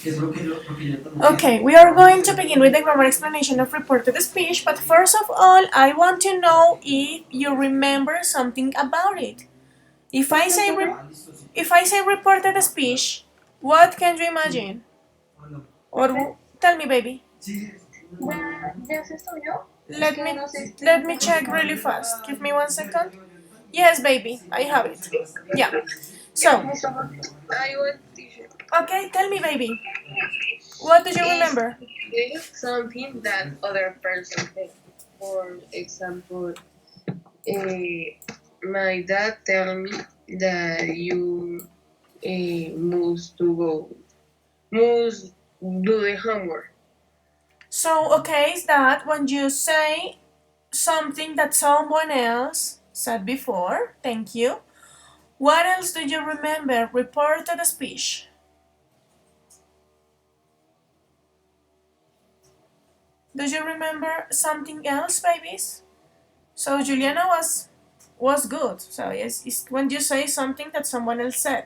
Okay, we are going to begin with the grammar explanation of reported speech, but first of all, I want to know if you remember something about it. If I say reported speech, what can you imagine? Or tell me, baby. Ya se estudió. Let me let me check really fast. Give me 1 second. Yes, baby, I have it. Yeah. So, I was teacher. okay, tell me, baby. What do you Is remember? something that other person said. For example, my dad tell me that you must do the homework. So, okay, is that when you say something that someone else said before? Thank you. What else do you remember? Reported speech. Do you remember something else, babies? So Juliana was good. So yes, it's when you say something that someone else said.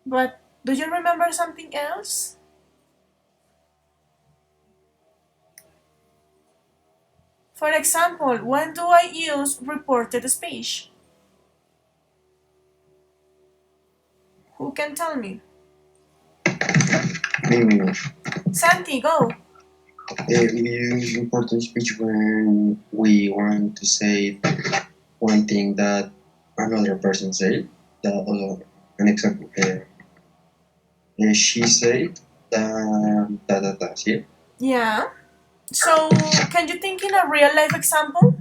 But do you remember something else? For example, when do I use reported speech? Who can tell me? Santi, go. We use important speech when we want to say one thing that another person said. An example, she said that, ¿sí? Yeah. So can you think in a real life example?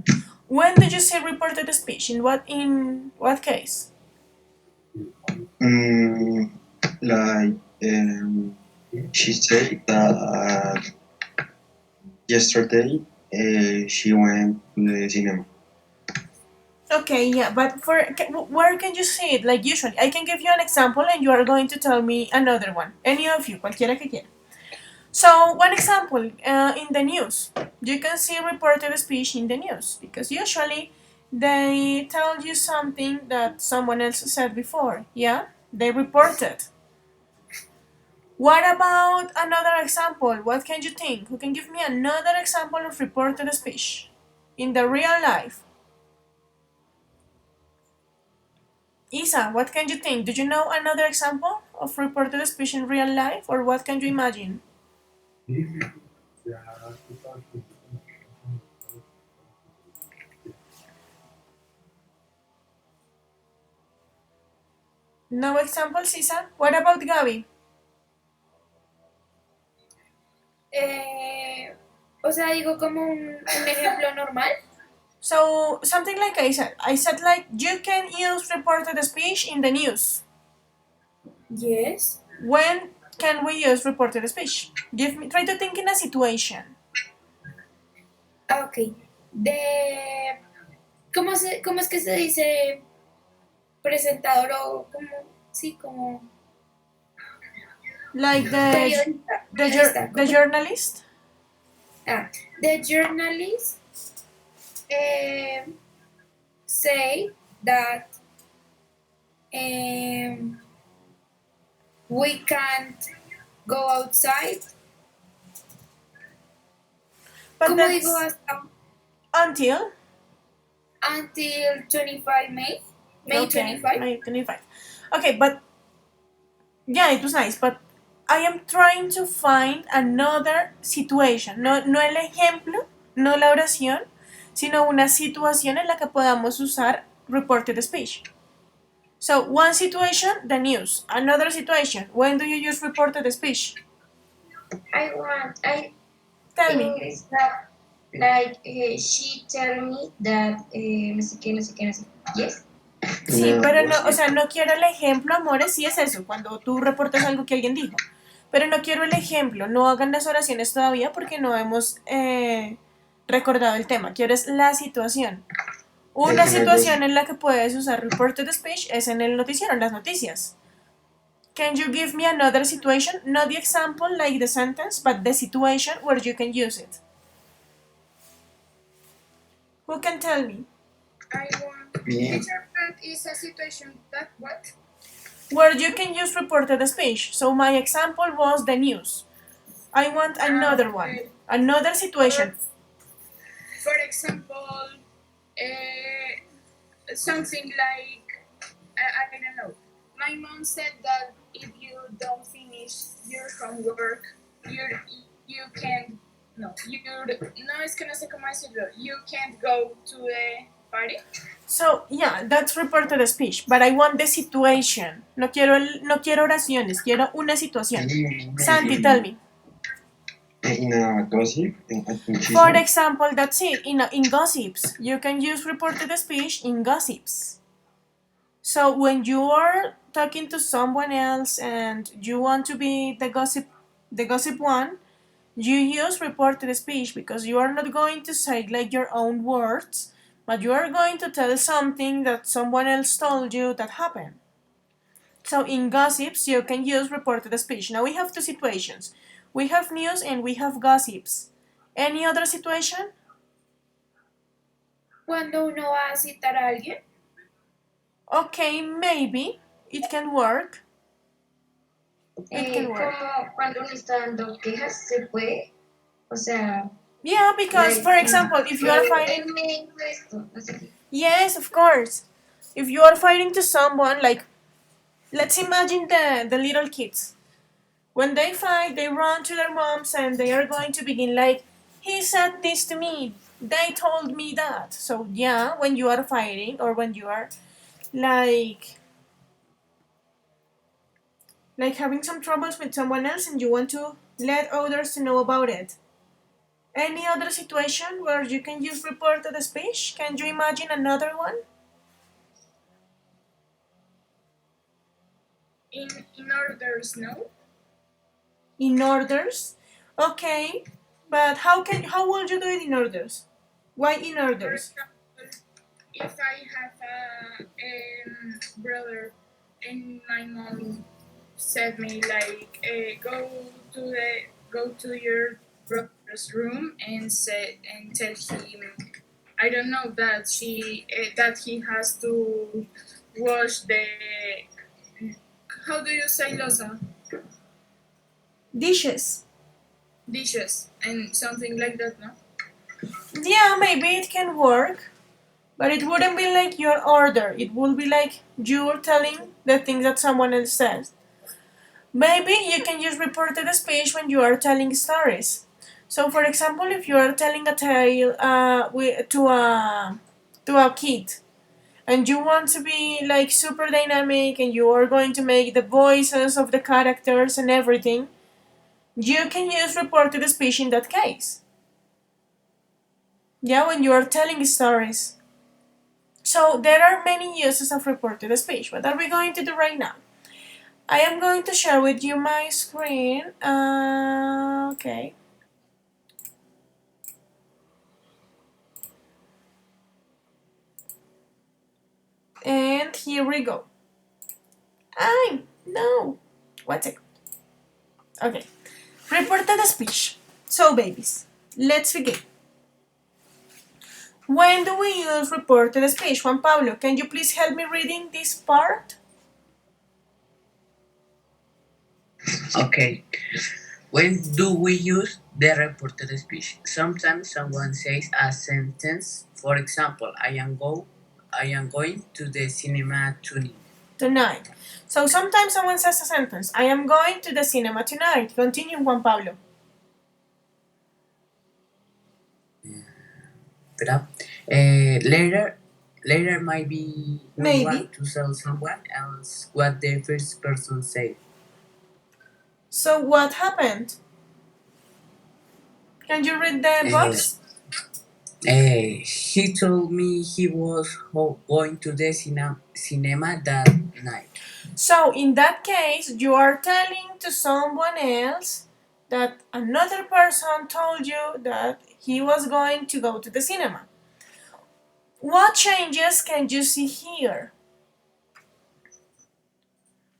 When did you say reported speech? In what case? Mm, like she said that yesterday she went to the cinema. Okay, yeah, but where can you see it? Like usually, I can give you an example, and you are going to tell me another one. Any of you, cualquiera que quiera. So, one example in the news, you can see reported speech in the news because usually they tell you something that someone else said before. Yeah, they report it. What about another example? What can you think? Who can give me another example of reported speech in the real life? Isa, what can you think? Do you know another example of reported speech in real life, or what can you imagine? No examples, Isa? What about Gaby? O sea, digo como un ejemplo normal. So, something like I said. I said like, you can use reported speech in the news. Yes. When can we use reported speech? Try to think in a situation. Ah, ok. De. ¿Cómo es que se dice presentador o como. Sí, como. Like Periodista. the journalist? Ah, the journalist say that we can't go outside. But ¿Cómo that's digo hasta until 25 May? May okay, 25? May 25. Okay, but yeah, it was nice, but I am trying to find another situation. No el ejemplo, no la oración, sino una situación en la que podamos usar reported speech. So, one situation, the news. Another situation, when do you use reported speech? I Tell me. think it's that like she tell me that no sé qué, no sé qué, no sé qué. Yes. Sí, No, pero no, o sí. sea, no quiero el ejemplo, amores, sí es eso, cuando tú reportas algo que alguien dijo. Pero no quiero el ejemplo, no hagan las oraciones todavía porque no hemos recordado el tema. Quiero es la situación. Una situación en la que puedes usar reported speech es en el noticiero, en las noticias. Can you give me another situation? Not the example like the sentence, but the situation where you can use it. Who can tell me? I want. Bien. Teacher, that is a situation that what? where you can use reported speech. So my example was the news. I want another one, Okay. another situation. For example, something like I don't know. My mom said that if you don't finish your homework, you can't. No, no es que no sé cómo decirlo. You can't go to the party. So yeah, that's reported speech, but I want the situation. No quiero oraciones, quiero una situación. Santi, tell me. In a gossip, I think she For said, example, that's it. In gossips, you can use reported speech in gossips. So when you are talking to someone else and you want to be the gossip one, you use reported speech because you are not going to say like your own words, but you are going to tell something that someone else told you that happened. So in gossips, you can use reported speech. Now we have two situations. We have news and we have gossips. Any other situation? Cuando uno va a citar a alguien. Okay, maybe it can work. It can work. Como cuando uno está dando quejas, se puede. O sea, Yeah, because for example, if you are fighting, él me dijo esto, no sé qué. yes, of course. If you are fighting to someone, like let's imagine the little kids. When they fight, they run to their moms and they are going to begin like, he said this to me. They told me that. So yeah, when you are fighting or when you are like having some troubles with someone else and you want to let others know about it. Any other situation where you can use reported speech? Can you imagine another one? In orders, no. In orders? Okay, but how will you do it in orders? Why in For orders? example, if I have a brother and my mom said me like go to your brother's room and tell him I don't know that that he has to wash the how do you say losa Dishes. dishes and something like that, no? Yeah, maybe it can work, but it wouldn't be like your order. It would be like you're telling the things that someone else says. Maybe you can use reported speech when you are telling stories. So, for example, if you are telling a tale to a kid, and you want to be like super dynamic, and you are going to make the voices of the characters and everything, you can use reported speech in that case. Yeah, when you are telling stories. So there are many uses of reported speech. What are we going to do right now? I am going to share with you my screen. Okay. And here we go. No. What's it? Okay. Reported speech. So, babies, let's begin. When do we use reported speech? Juan Pablo, can you please help me reading this part? Okay. When do we use the reported speech? Sometimes someone says a sentence. For example, I am going to the cinema Tonight. So sometimes someone says a sentence. I am going to the cinema tonight. Continue, Juan Pablo. Later might be we Maybe. want to tell someone else what the first person said. So what happened? Can you read the box? He told me he was going to the cinema that night. So in that case, you are telling to someone else that another person told you that he was going to go to the cinema. What changes can you see here?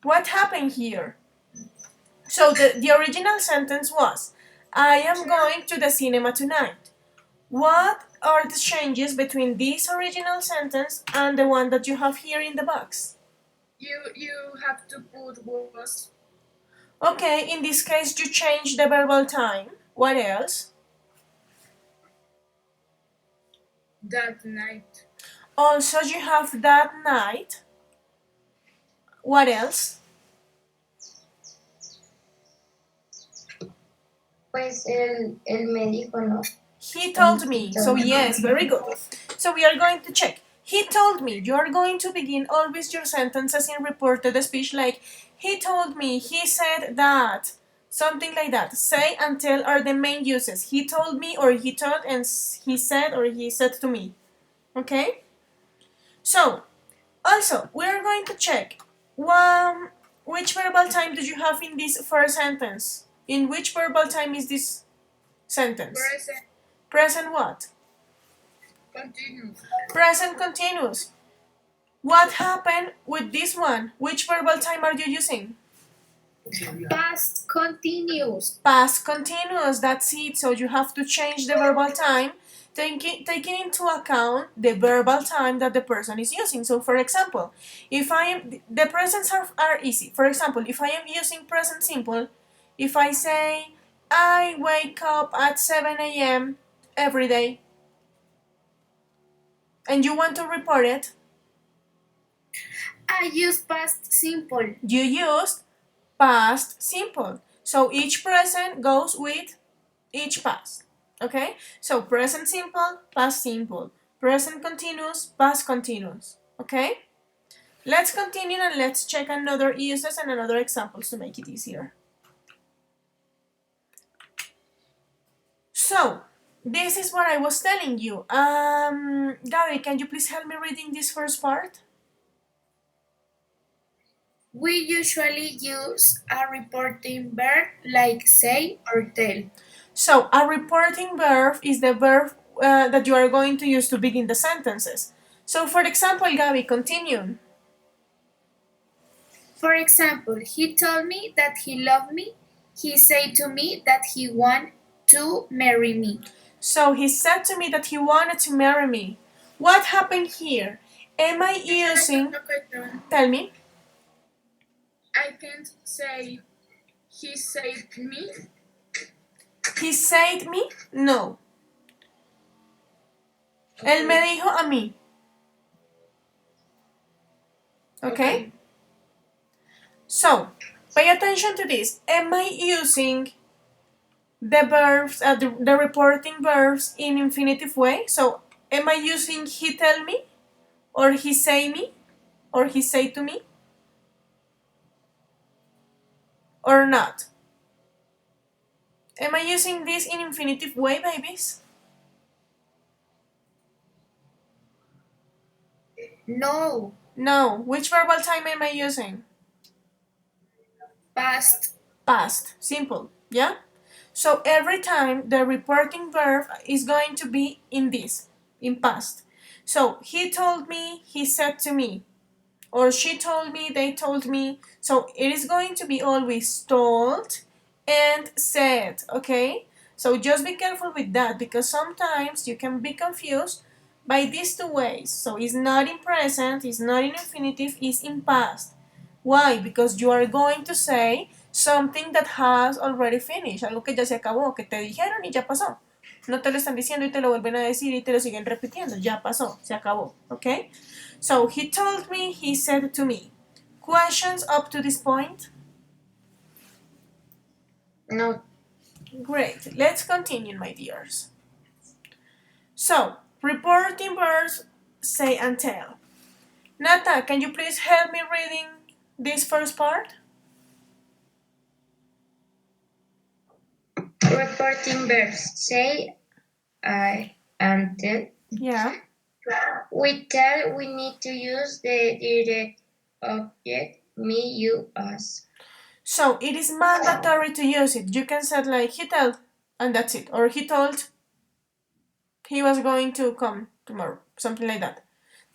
What happened here? So the original sentence was, I am going to the cinema tonight. What are the changes between this original sentence and the one that you have here in the box? you have to put was Okay, in this case you change the verbal time. What else? that night. Also you have that night. What else? Pues él me dijo, ¿no? He told me. He So told me. yes, very good. So we are going to check. He told me. You are going to begin always your sentences in reported speech like he told me, he said that. Something like that. Say and tell are the main uses. He told me or he told and he said or he said to me. Okay? So, also, we are going to check which verbal time do you have in this first sentence? In which verbal time is this sentence? Present Present what? continuous. Present continuous. What happened with this one? Which verbal time are you using? Past continuous. Past continuous, that's it. So you have to change the verbal time, taking into account the verbal time that the person is using. So for example, if I am, the presents are easy. For example, if I am using present simple, if I say, I wake up at 7 a.m. every day, and you want to report it, I use past simple. you used past simple. So each present goes with each past. Okay? So present simple, past simple. Present continuous, past continuous. Okay? Let's continue and let's check another uses and another examples to make it easier. So, this is what I was telling you. Gabby, can you please help me reading this first part? We usually use a reporting verb like say or tell. So, a reporting verb is the verb that you are going to use to begin the sentences. So, for example, Gabby, continue. For example, he told me that he loved me. He said to me that he wanted to marry me. So he said to me that he wanted to marry me. What happened here? Am I using... Tell me. I can't say he said me. He said me? No. Él me dijo a mí. Okay? So, pay attention to this. Am I using the verbs, the reporting verbs in infinitive way? So, am I using he tell me? Or he say me? Or he say to me? Or not? Am I using this in infinitive way, babies? No. No. Which verbal time am I using? Past. Past. Simple. Yeah? So every time the reporting verb is going to be in this, in past. So he told me, he said to me. Or she told me, they told me. So it is going to be always told and said, okay? So just be careful with that because sometimes you can be confused by these two ways. So it's not in present, it's not in infinitive, it's in past. Why? Because you are going to say something that has already finished, algo que ya se acabó, que te dijeron y ya pasó. No te lo están diciendo y te lo vuelven a decir y te lo siguen repitiendo. Ya pasó, se acabó, okay? So he told me, he said to me. Questions up to this point? No. Great. Let's continue, my dears. So, reporting verbs, say and tell. Nata, can you please help me reading this first part? Reporting verbs say, I, and tell. Yeah. We tell we need to use the direct object, me, you, us. So, it is mandatory to use it. You can say like, he told, and that's it. Or he told he was going to come tomorrow. Something like that.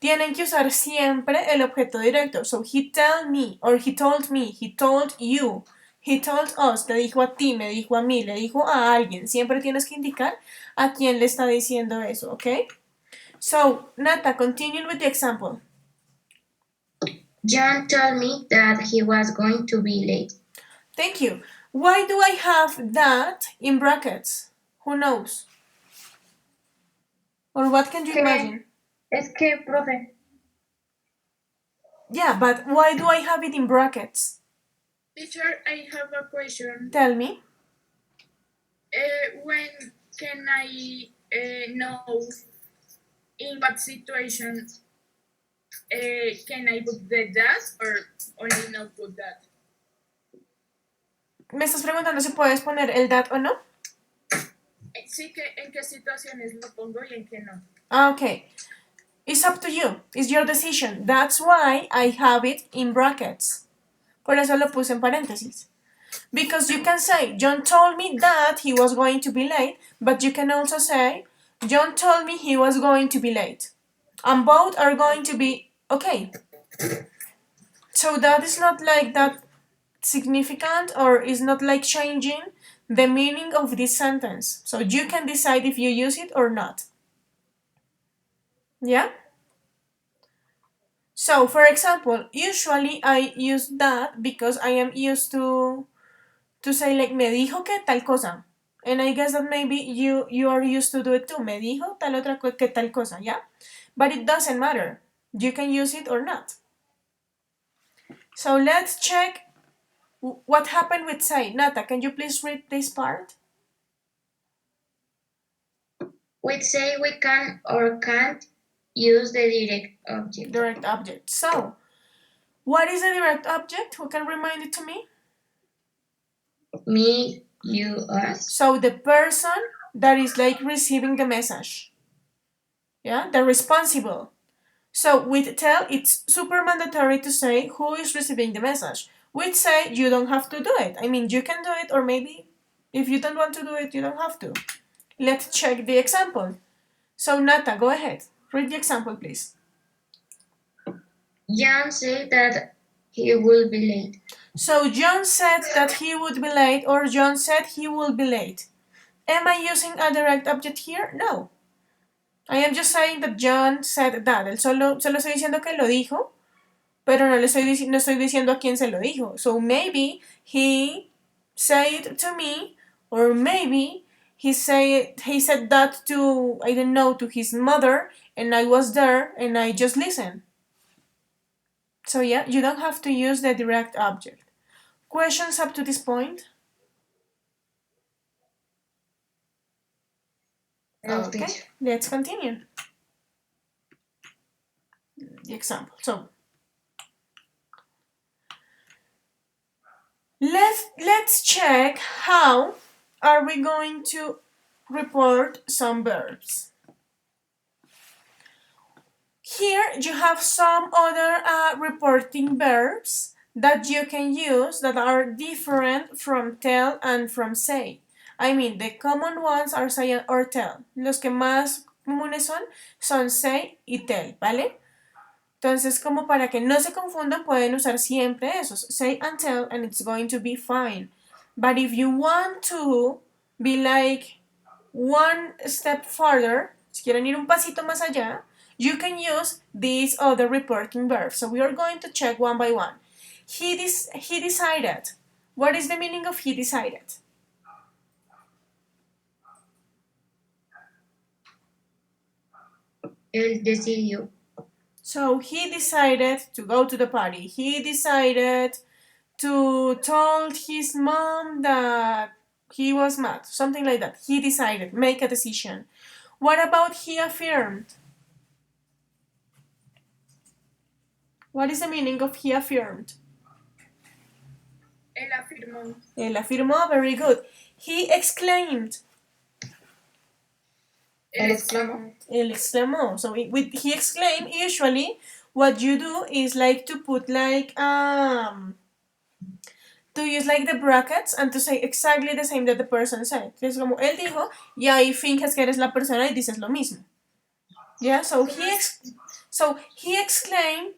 Tienen que usar siempre el objeto directo. So, he told me, or he told me, he told you, he told us, te dijo a ti, me dijo a mí, le dijo a alguien. Siempre tienes que indicar a quién le está diciendo eso, ¿ok? So, Nata, continue with the example. John told me that he was going to be late. Thank you. Why do I have that in brackets? Who knows? Or what can you imagine? Es que, profe, Yeah, but why do I have it in brackets? Teacher, I have a question. Tell me. When can I know in what situation can I put the that or only not put that? ¿Me estás preguntando si puedes poner el that o no? Sí, que en qué situaciones lo pongo y en qué no. Okay. It's up to you. It's your decision. That's why I have it in brackets. Por eso lo puse en paréntesis. Because you can say, John told me that he was going to be late, but you can also say, John told me he was going to be late. And both are going to be okay. So that is not like that significant or is not like changing the meaning of this sentence. So you can decide if you use it or not. Yeah? So, for example, usually I use that because I am used to say like me dijo que tal cosa. And I guess that maybe you are used to do it too. Me dijo tal otra que tal cosa, yeah? But it doesn't matter. You can use it or not. So let's check what happened with say. Nata, can you please read this part? we say we can or can't use the direct object. Direct object. So, what is a direct object? Who can remind it to me? Me, you, us. So the person that is like receiving the message. Yeah, the responsible. So with tell, it's super mandatory to say who is receiving the message. With say, you don't have to do it. I mean, you can do it, or maybe if you don't want to do it, you don't have to. Let's check the example. So Nata, go ahead. Read the example, please. John said that he will be late. So John said that he would be late, or John said he will be late. Am I using a direct object here? No. I am just saying that John said that. Él solo estoy diciendo que lo dijo, pero no estoy diciendo a quién se lo dijo. So maybe he said to me, or maybe he said that to, I don't know, to his mother, and I was there and I just listened. So yeah, you don't have to use the direct object. Questions up to this point? Okay, let's continue. The example. So let's check how are we going to report some verbs. Here you have some other reporting verbs that you can use that are different from tell and from say. I mean, the common ones are say or tell. Los que más comunes son say y tell, ¿vale? Entonces, como para que no se confundan, pueden usar siempre esos, say and tell, and it's going to be fine. But if you want to be like one step further, si quieren ir un pasito más allá, you can use these other reporting verbs. So we are going to check one by one. He decided. What is the meaning of he decided? Él decidió. So he decided to go to the party. He decided to told his mom that he was mad. Something like that. He decided. Make a decision. What about he affirmed? What is the meaning of he affirmed? Él afirmó. Él afirmó. Very good. He exclaimed. Él exclamó. Él exclamó. So with he exclaimed, usually what you do is like to put like to use like the brackets and to say exactly the same that the person said. Es como él dijo y ahí finges que eres la persona y dices lo mismo. Yeah, so he exclaimed,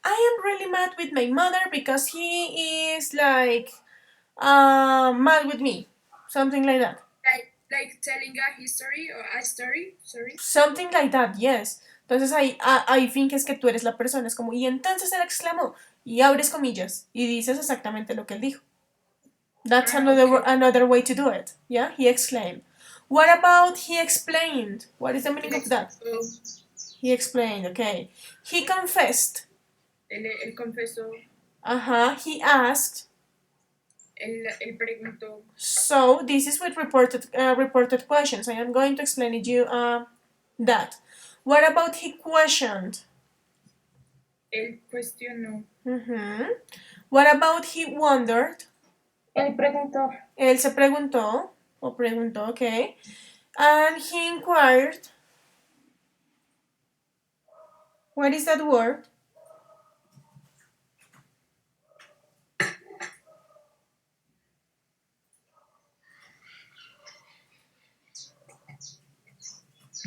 I am really mad with my mother because he is like mad with me. Something like that. Like telling a history or a story. Sorry. Something like that, yes. Entonces ahí finges que tú eres la persona. Es como, y entonces él exclamó, y abres comillas, y dices exactamente lo que él dijo. That's another way to do it. Yeah, he exclaimed. What about he explained? What is the meaning of that? He explained, okay. He confessed. Él confesó. He asked. Él preguntó. So this is with reported questions. I am going to explain it you that. What about he questioned? Él cuestionó. What about he wondered? Él preguntó. Él se preguntó o preguntó, okay. And he inquired. What is that word?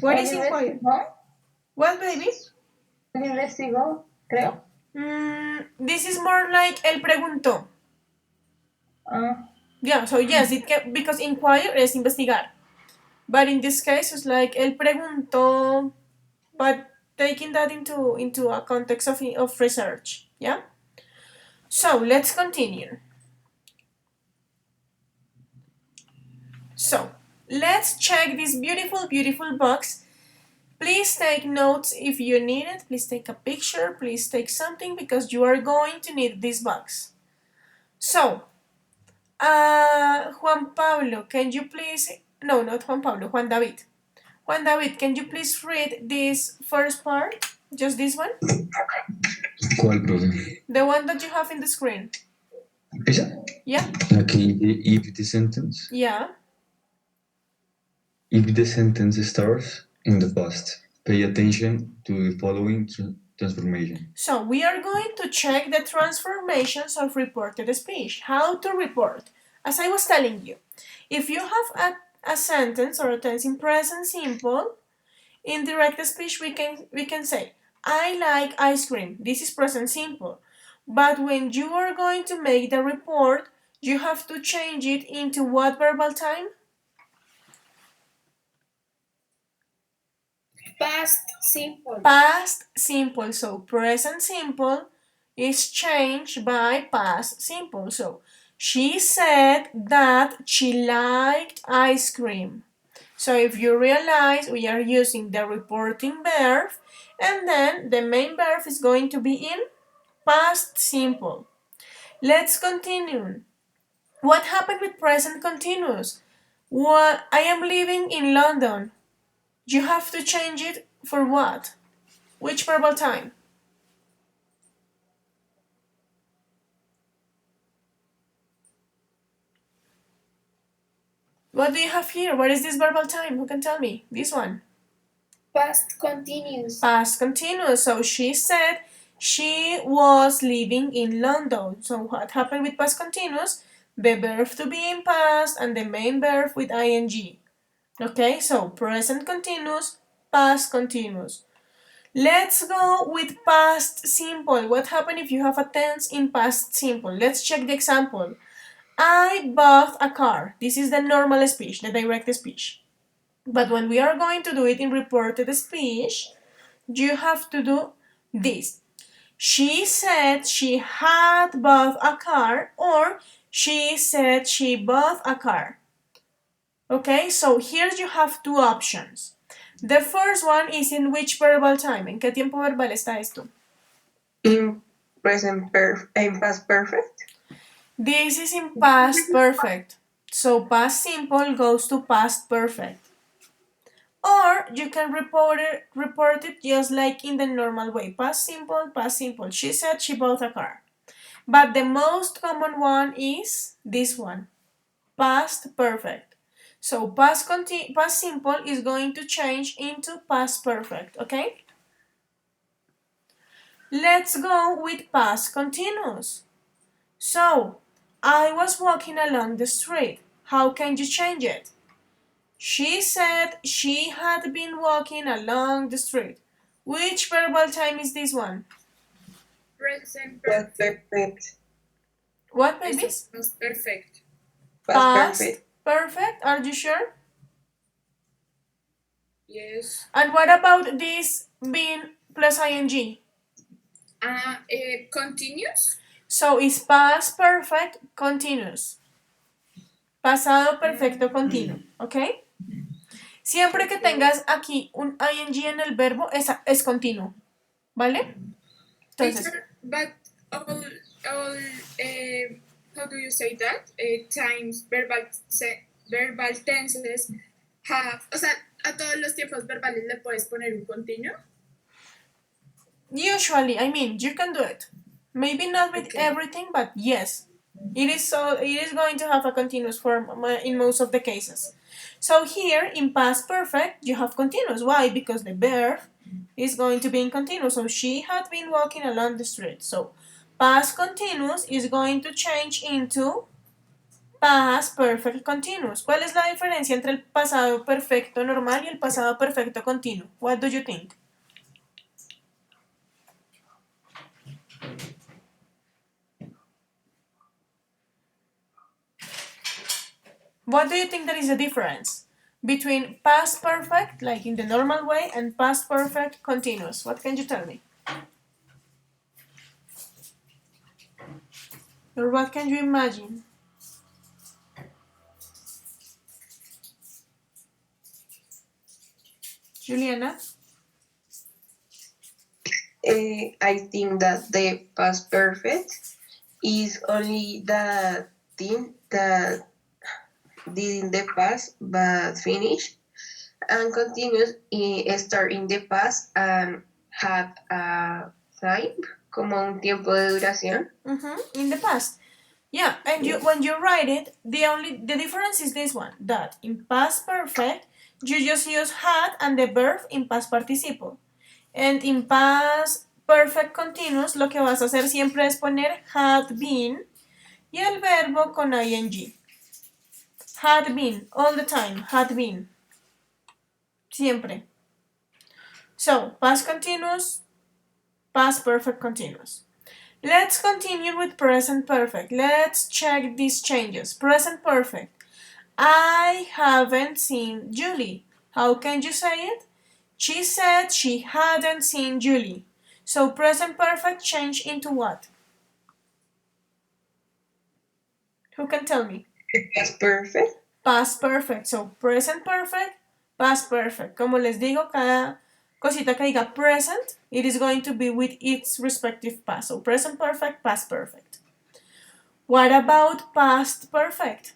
What is inquired? What, baby? Él investigó, creo. This is more like él preguntó. Yeah, so yes, it can, because inquire es investigar. But in this case, it's like él preguntó, but taking that into a context of research. Yeah? So, let's continue. So, let's check this beautiful, beautiful box. Please take notes if you need it. Please take a picture. Please take something because you are going to need this box. So, Juan Pablo, can you please... No, not Juan Pablo, Juan David. Juan David, can you please read this first part? Just this one? ¿Cuál, profe? The one that you have in the screen. ¿Esa? Yeah. Okay, if the sentence. Yeah. If the sentence starts in the past, pay attention to the following transformation. So we are going to check the transformations of reported speech. How to report. As I was telling you, if you have a sentence or a tense in present simple, in direct speech we can say, I like ice cream. This is present simple. But when you are going to make the report, you have to change it into what verbal time? Past simple. Past simple. So present simple is changed by past simple. So she said that she liked ice cream. So if you realize, we are using the reporting verb, and then the main verb is going to be in past simple. Let's continue. What happened with present continuous? What, I am living in London. You have to change it for what? Which verbal time? What do you have here? What is this verbal time? Who can tell me? This one. Past continuous. Past continuous. So she said she was living in London. So what happened with past continuous? The verb to be in past and the main verb with ing. Okay, so present continuous, past continuous. Let's go with past simple. What happened if you have a tense in past simple? Let's check the example. I bought a car. This is the normal speech, the direct speech. But when we are going to do it in reported speech, you have to do this. She said she had bought a car, or she said she bought a car. Okay, so here you have two options. The first one is in which verbal time? ¿En qué tiempo verbal está esto? In past perfect. This is in past perfect. So past simple goes to past perfect. Or you can report it just like in the normal way. Past simple, past simple. She said she bought a car. But the most common one is this one. Past perfect. So past simple is going to change into past perfect, okay? Let's go with past continuous. So, I was walking along the street. How can you change it? She said she had been walking along the street. Which verbal time is this one? Present Past perfect. perfect. What, baby? Past perfect. Past perfect. Are you sure? Yes. And what about this being plus ing? Continuous. So it's past perfect continuous. Pasado perfecto continuo, ¿ok? Siempre que tengas aquí un ing en el verbo, es continuo, ¿vale? Entonces, Teacher, but all how do you say that? Times verbal tenses have, o sea, a todos los tiempos verbales le puedes poner un continuo. usually, I mean, you can do it. Maybe not with Okay. everything, but yes. It is going to have a continuous form in most of the cases. So here, in past perfect, you have continuous. Why? Because the verb is going to be in continuous. So she had been walking along the street. So past continuous is going to change into past perfect continuous. ¿Cuál es la diferencia entre el pasado perfecto normal y el pasado perfecto continuo? What do you think? What do you think that is the difference between past perfect, like in the normal way, and past perfect continuous? What can you tell me? Or what can you imagine? Juliana? I think that the past perfect is only the thing that did in the past but finished, and continuous start in the past and have a time, como un tiempo de duración. In the past. Yeah, and when you write it, the difference is this one, that in past perfect, you just use had and the verb in past participle. And in past perfect continuous, lo que vas a hacer siempre es poner had been y el verbo con ing. Had been, all the time, had been. Siempre. So, past continuous, past perfect continuous. Let's continue with present perfect. Let's check these changes. Present perfect. I haven't seen Julie. How can you say it? She said she hadn't seen Julie. So present perfect change into what? Who can tell me? Past perfect. Past perfect. So present perfect, past perfect. Como les digo, cada cosita que diga present, it is going to be with its respective past. So present perfect, past perfect. What about past perfect?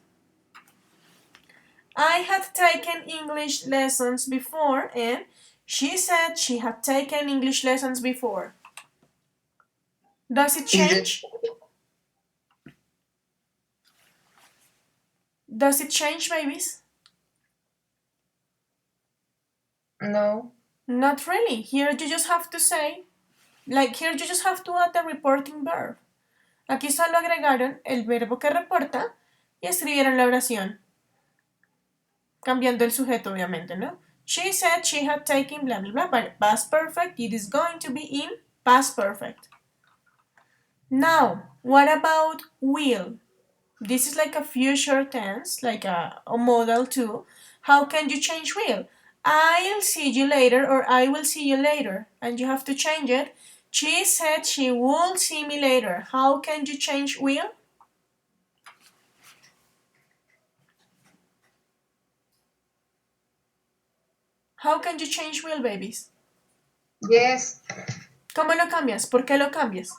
I had taken English lessons before, and she said she had taken English lessons before. Does it change? Does it change, babies? No. Not really. Here you just have to say, here you just have to add the reporting verb. Aquí solo agregaron el verbo que reporta y escribieron la oración. Cambiando el sujeto, obviamente, ¿no? She said she had taken blah, blah, blah, but past perfect, it is going to be in past perfect. Now, what about will? This is like a future tense, like a modal too. How can you change will? I'll see you later or I will see you later. And you have to change it. She said she will see me later. How can you change will? How can you change will, babies? Yes. ¿Cómo lo cambias? ¿Por qué lo cambias?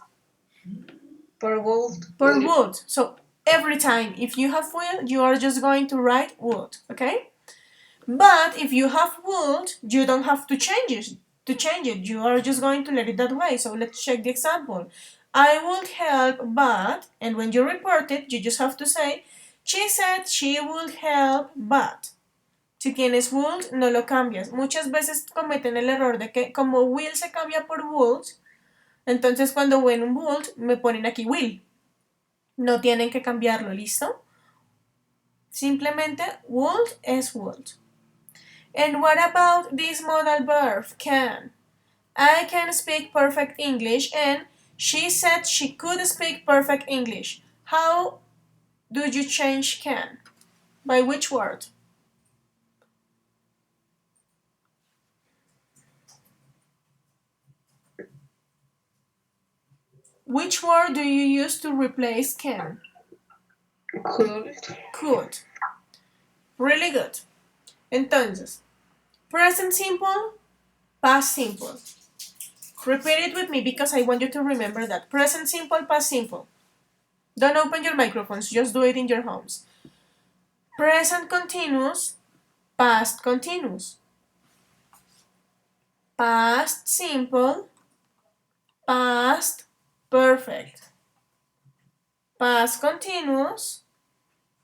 Por would. Por would. So every time if you have will, you are just going to write would, okay? But if you have would, you don't have to change it. You are just going to let it that way. So let's check the example. I would help, but, and when you report it, you just have to say, she said she would help, but. Si tienes would, no lo cambias. Muchas veces cometen el error de que como will se cambia por would, entonces cuando ven un would, me ponen aquí will. No tienen que cambiarlo, ¿listo? Simplemente would es would. And what about this modal verb, can? I can speak perfect English and she said she could speak perfect English. How do you change can? By which word? Which word do you use to replace can? Could. Could. Really good. Entonces, present simple, past simple. Repeat it with me because I want you to remember that. Present simple, past simple. Don't open your microphones, just do it in your homes. Present continuous, past continuous. Past simple, past perfect. Past continuous,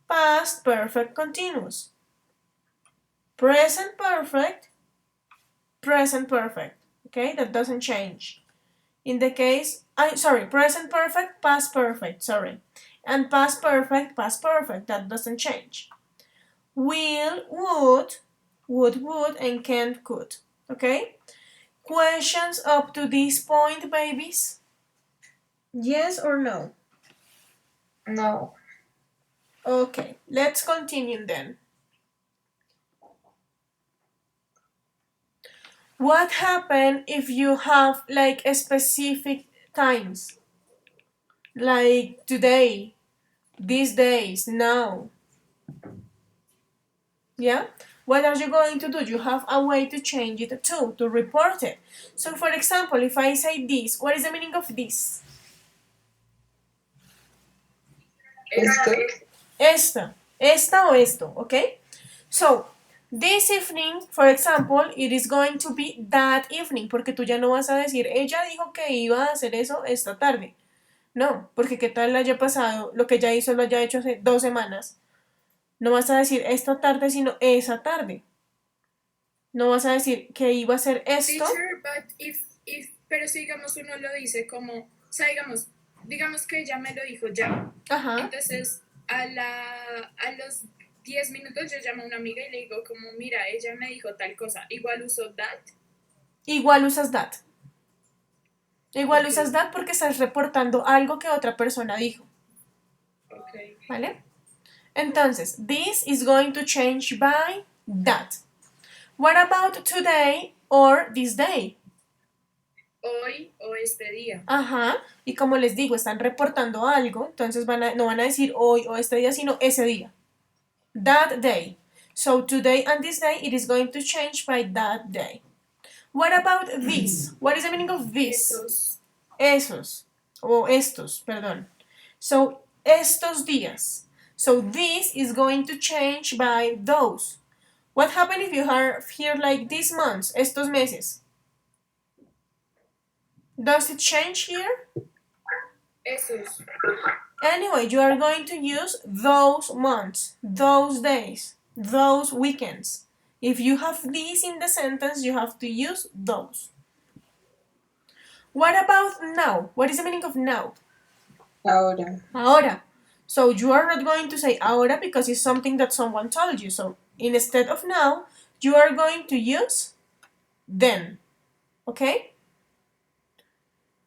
past perfect continuous. Present perfect, present perfect. Okay, that doesn't change. In the case, present perfect, past perfect, sorry. And past perfect, that doesn't change. Will, would, and can, could. Okay? Questions up to this point, babies? Yes or no? No. Okay, let's continue then. What happens if you have like a specific times? Like today, these days, now. Yeah? What are you going to do? You have a way to change it to report it. So for example, if I say this, what is the meaning of this? Esto. Esta o esto, okay? So, this evening, for example, it is going to be that evening, porque tú ya no vas a decir, ella dijo que iba a hacer eso esta tarde. No, porque qué tal haya pasado, lo que ya hizo lo haya hecho hace 2 semanas. No vas a decir esta tarde, sino esa tarde. No vas a decir que iba a hacer esto. Teacher, but pero si digamos uno lo dice como, o sea, digamos que ella me lo dijo ya. Ajá. Entonces, a los 10 minutos yo llamo a una amiga y le digo como, mira, ella me dijo tal cosa. Igual uso that. Igual usas that. Igual Ok. usas that porque estás reportando algo que otra persona dijo. Okay. ¿Vale? Entonces, this is going to change by that. What about today or this day? Hoy o este día. Ajá, y como les digo, están reportando algo, entonces no van a decir hoy o este día, sino ese día. That day. So today and this day, it is going to change by that day. What about this? What is the meaning of this? Esos. O estos, perdón. So, estos días. So this is going to change by those. What happened if you are here like these months, estos meses? Does it change here? Esos. Anyway, you are going to use those months, those days, those weekends. If you have these in the sentence, you have to use those. What about now? What is the meaning of now? Ahora. Ahora. So you are not going to say ahora because it's something that someone told you. So instead of now, you are going to use then. Okay?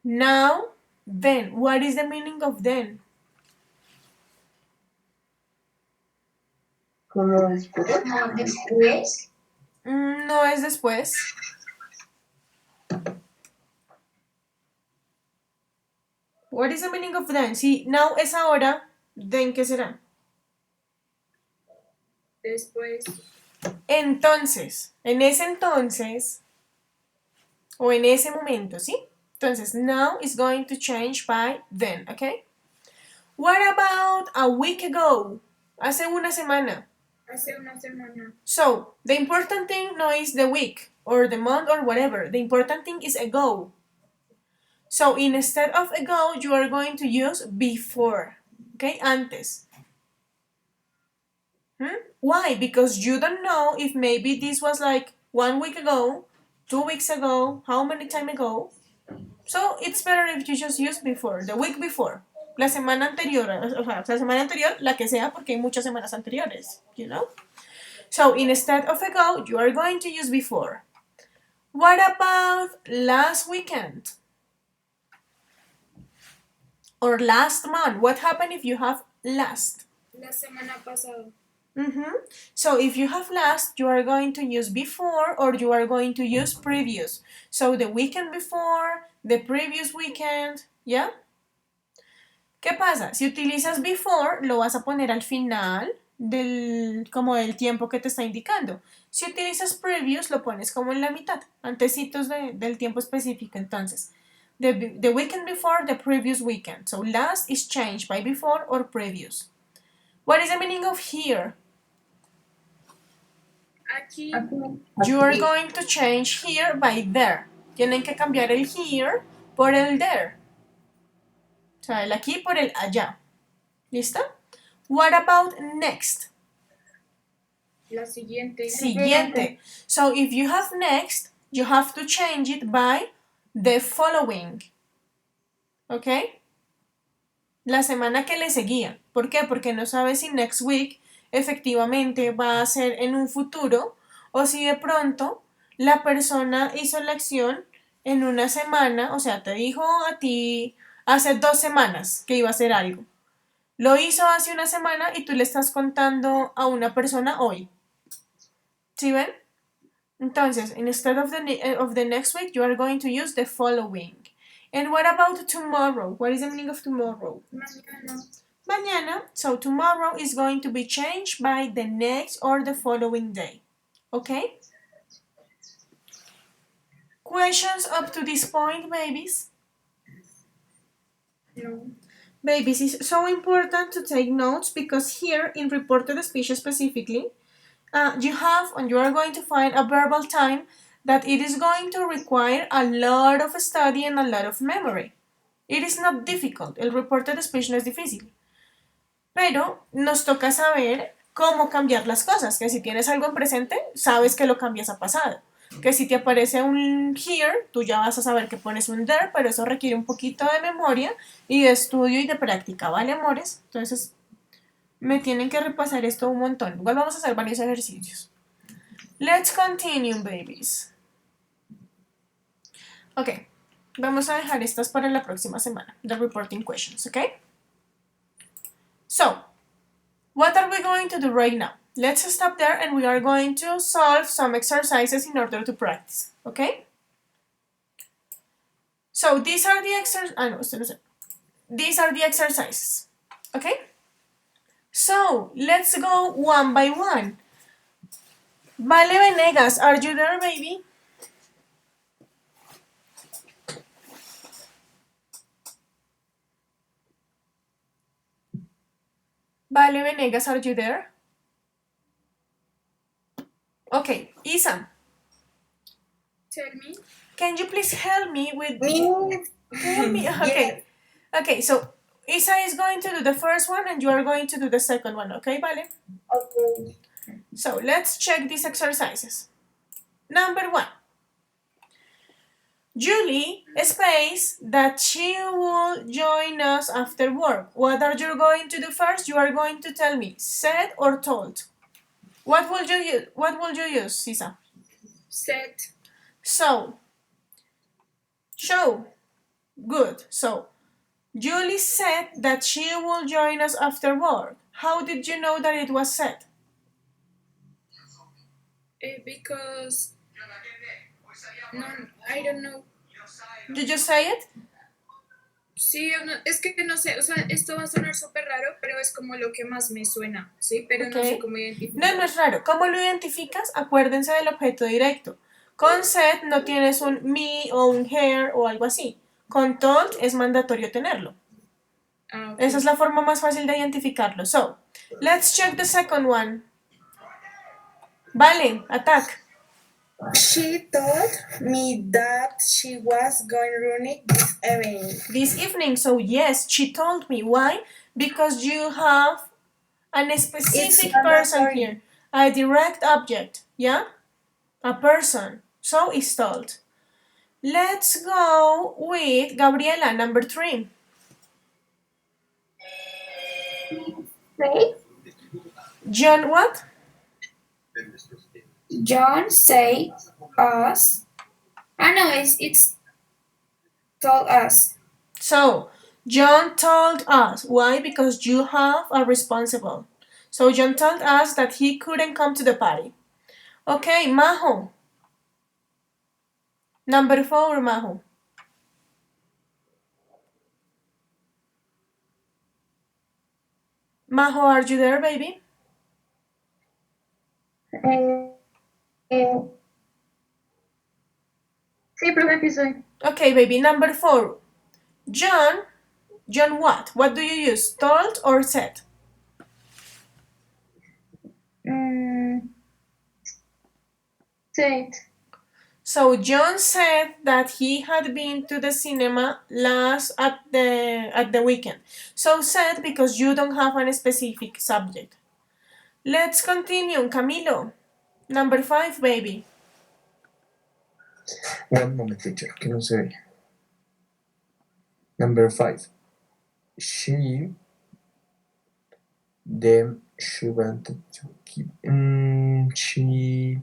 Now, then. What is the meaning of then? Como después. Como después. No es después. What is the meaning of then? Si now es ahora, then ¿qué será? Después. Entonces, en ese entonces, o en ese momento, ¿sí? Entonces, now is going to change by then, okay? What about a week ago? Hace una semana. Hace una semana. So, the important thing no is the week, or the month, or whatever. The important thing is ago. So, instead of ago, you are going to use before, okay? Antes. Why? Because you don't know if maybe this was like 1 week ago, 2 weeks ago, how many time ago. So it's better if you just use before, the week before. La semana anterior, o sea, la semana anterior, la que sea, porque hay muchas semanas anteriores, you know? So instead of ago, you are going to use before. What about last weekend? Or last month? What happened if you have last? La semana pasada. So if you have last, you are going to use before or you are going to use previous. So the weekend before, the previous weekend, yeah? ¿Qué pasa? Si utilizas before, lo vas a poner al final como del tiempo que te está indicando. Si utilizas previous, lo pones como en la mitad, antecitos del tiempo específico. Entonces, the weekend before the previous weekend. So last is changed by before or previous. What is the meaning of here? Aquí. You are going to change here by there. Tienen que cambiar el here por el there. O sea, el aquí por el allá. ¿Listo? What about next? La siguiente. Siguiente. So if you have next, you have to change it by the following. ¿Ok? La semana que le seguía. ¿Por qué? Porque no sabes si next week efectivamente va a ser en un futuro o si de pronto la persona hizo la acción en una semana, o sea, te dijo a ti hace 2 semanas que iba a hacer algo. Lo hizo hace una semana y tú le estás contando a una persona hoy. ¿Sí ven? Entonces, instead of the next week, you are going to use the following. And what about tomorrow? What is the meaning of tomorrow? Mañana. Mañana. So tomorrow is going to be changed by the next or the following day. Okay? Questions up to this point, babies? No. Babies, it's so important to take notes because here in reported speech specifically, you have and you are going to find a verbal time that it is going to require a lot of study and a lot of memory. It is not difficult. El reported speech no es difícil. Pero nos toca saber cómo cambiar las cosas. Que si tienes algo en presente, sabes que lo cambias a pasado. Que si te aparece un here, tú ya vas a saber que pones un there, pero eso requiere un poquito de memoria y de estudio y de práctica, ¿vale, amores? Entonces, me tienen que repasar esto un montón. Igual vamos a hacer varios ejercicios. Let's continue, babies. Ok, vamos a dejar estas para la próxima semana. The reporting questions, ok? So, what are we going to do right now? Let's stop there and we are going to solve some exercises in order to practice, okay? So, these are the These are the exercises, okay? So, let's go one by one. Vale Venegas, are you there, baby? Vale Venegas, are you there? Okay, Isa. Tell me. Can you please help me with... Me? Help me? Okay. Okay, so Isa is going to do the first one and you are going to do the second one, okay, Vale? Okay. So let's check these exercises. Number 1. Julie space that she will join us after work. What are you going to do first? You are going to tell me said or told. What will you use? What will you use, Sisa? Said. So. Show. Good. So Julie said that she will join us after work. How did you know that it was said? Because no, I don't know. Did you say it? Sí, es que no sé, o sea, esto va a sonar súper raro, pero es como lo que más me suena, ¿sí? Pero no sé cómo identificar. No es raro. ¿Cómo lo identificas? Acuérdense del objeto directo. Con said no tienes un me o un her o algo así. Con told es mandatorio tenerlo. Okay. Esa es la forma más fácil de identificarlo. So, let's check the second one. Vale, attack. She told me that she was going running this evening. This evening, so yes, she told me. Why? Because you have a specific person here. A direct object, yeah? A person. So it's told. Let's go with Gabriela, number 3. Say? John what? John say us. No, it's told us. So, John told us. Why? Because you have a responsible. So, John told us that he couldn't come to the party. Okay, Majo. Number 4, Majo. Majo, are you there, baby? Sí, profe, aquí estoy. Okay, baby. Number 4. John what? What do you use? Told or said? Said. So John said that he had been to the cinema at the weekend. So said because you don't have a specific subject. Let's continue, Camilo. Number 5, baby. One moment, teacher, que no se ve. Number 5. She wanted to keep. She.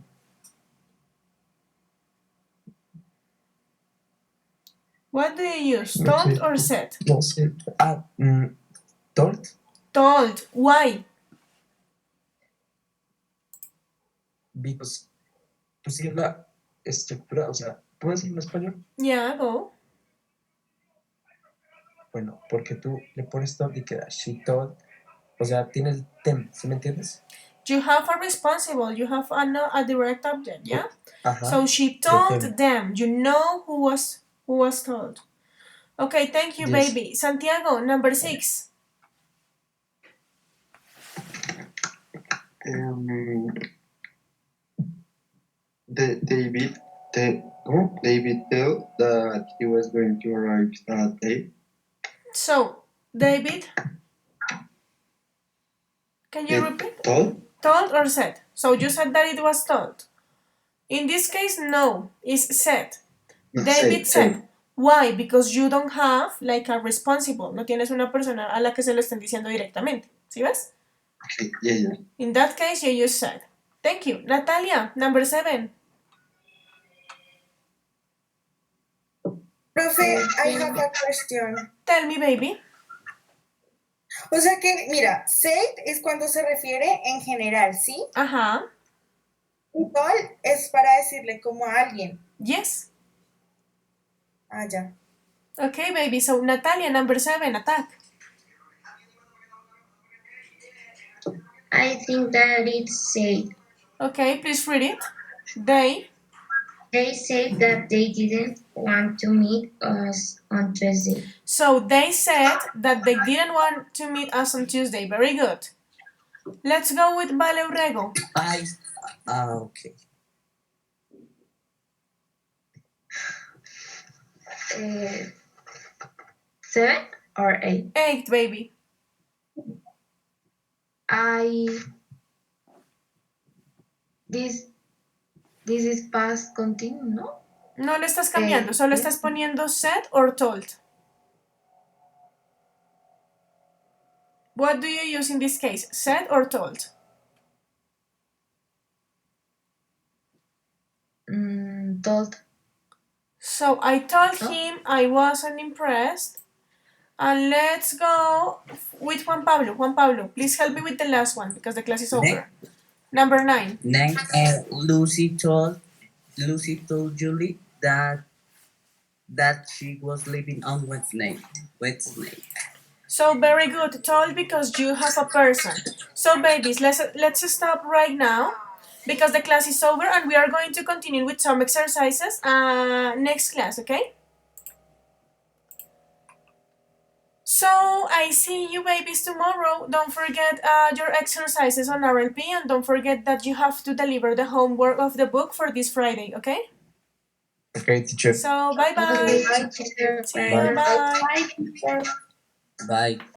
What do you use? Told or said? No sé. Told. Told. Why? Because tú sigues la estructura, o sea, ¿puedo decirlo en español? Yeah, go. Bueno, porque tú le pones told y queda she told, o sea, tiene el them, ¿sí me entiendes? You have a responsible, you have a direct object, yeah? Ajá. So she told them. You know who was told. Okay, thank you, Yes. baby. Santiago, number 6. David told that he was going to arrive at 8. So, David, can you repeat? Told? Told or said? So you said that it was told. In this case, no, it's said. David said. Why? Because you don't have like a responsible. No tienes una persona a la que se lo estén diciendo directamente. ¿Sí ves? Okay, yeah. In that case, you just said. Thank you. Natalia, number 7. Profe, I have a question. Tell me, baby. O sea que, mira, said es cuando se refiere en general, ¿sí? Ajá. Y told es para decirle como a alguien. Yes. Ah, ya. Okay, baby. So, Natalia, number 7, attack. I think that it's said. Okay, please read it. They said that they didn't want to meet us on Tuesday. So, they said that they didn't want to meet us on Tuesday. Very good. Let's go with Vale Urrego. Okay. 7 or 8? 8, baby. This is past continuous, ¿no? No lo estás cambiando, solo estás poniendo said or told. What do you use in this case? Said or told? Told. So I told him I wasn't impressed. And let's go with Juan Pablo. Juan Pablo, please help me with the last one because the class is over. Number 9. Lucy told Julie that she was leaving on Wednesday. So very good. Told because you have a person. So babies, let's stop right now because the class is over and we are going to continue with some exercises next class, okay? So I see you babies tomorrow. Don't forget your exercises on RLP and don't forget that you have to deliver the homework of the book for this Friday, okay? Okay, teacher. So bye bye. Bye, teacher. See you. Bye. Bye.